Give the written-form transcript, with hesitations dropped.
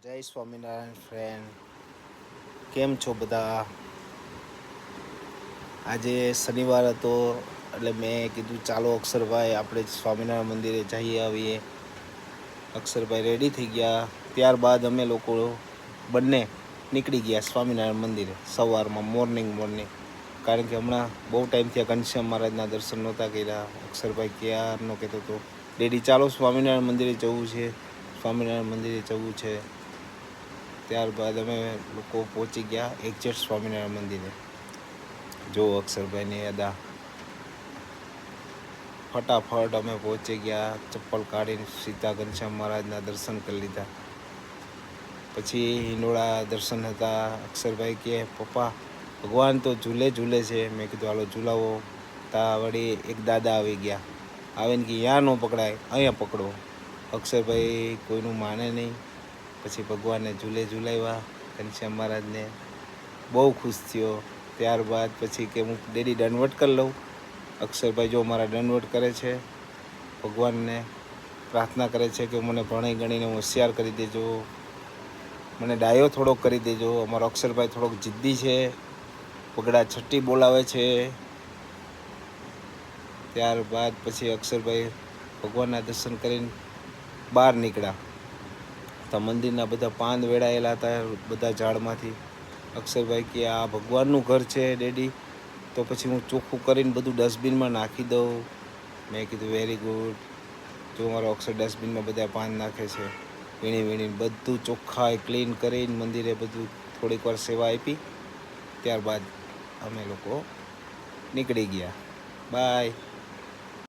જય સ્વામિનારાયણ ફ્રેન્ડ, કેમ છો બધા? આજે શનિવાર હતો એટલે મેં કીધું ચાલો અક્ષરભાઈ આપણે સ્વામિનારાયણ મંદિરે જઈ આવીએ. અક્ષરભાઈ રેડી થઈ ગયા, ત્યારબાદ અમે લોકો બંને નીકળી ગયા સ્વામિનારાયણ મંદિરે સવારમાં મોર્નિંગ. કારણ કે હમણાં બહુ ટાઈમથી ઘનશ્યામ મહારાજના દર્શન નહોતા કર્યા. અક્ષરભાઈ ક્યારનો કહેતો હતો, ડેડી ચાલો સ્વામિનારાયણ મંદિરે જવું છે, સ્વામિનારાયણ મંદિરે જવું છે. ત્યારબાદ અમે લોકો પહોંચી ગયા એક્ઝેક્ટ સ્વામિનારાયણ મંદિરે. જો અક્ષરભાઈની અદા, ફટાફટ અમે પહોંચી ગયા. ચપ્પલ કાઢીને સીધા ઘનશ્યામ મહારાજના દર્શન કરી લીધા. પછી હિંડોળા દર્શન હતા. અક્ષરભાઈ કહે પપ્પા ભગવાન તો ઝૂલે ઝૂલે છે. મેં કીધું હાલો ઝૂલાવો. તા વળી એક દાદા આવી ગયા, આવીને કે ત્યાં ન પકડાય, અહીંયા પકડો. અક્ષરભાઈ કોઈનું માને નહીં. પછી ભગવાનને ઝૂલાવ્યા ઘનશ્યામ મહારાજને. બહુ ખુશ થયો. ત્યારબાદ પછી કે હું ડેડી દંડવટ કરી લઉં. અક્ષરભાઈ જો મારા દંડવટ કરે છે, ભગવાનને પ્રાર્થના કરે છે કે મને ભણી ગણીને હોશિયાર કરી દેજો, મને ડાયો થોડોક કરી દેજો. અમારો અક્ષરભાઈ થોડોક જિદ્દી છે, પગડા છઠ્ઠી બોલાવે છે. ત્યારબાદ પછી અક્ષરભાઈ ભગવાનના દર્શન કરીને બહાર નીકળ્યા. તો મંદિરના બધા પાન વેળાયેલા હતા બધા ઝાડમાંથી. અક્ષરભાઈ કે આ ભગવાનનું ઘર છે ડેડી, તો પછી હું ચોખ્ખું કરીને બધું ડસ્ટબિનમાં નાખી દઉં. મેં કીધું વેરી ગુડ. જો મારો અક્ષર ડસ્ટબિનમાં બધા પાન નાખે છે. વીણીને બધું ચોખ્ખા ક્લીન કરીને મંદિરે બધું થોડીક વાર સેવા આપી. ત્યારબાદ અમે લોકો નીકળી ગયા. બાય.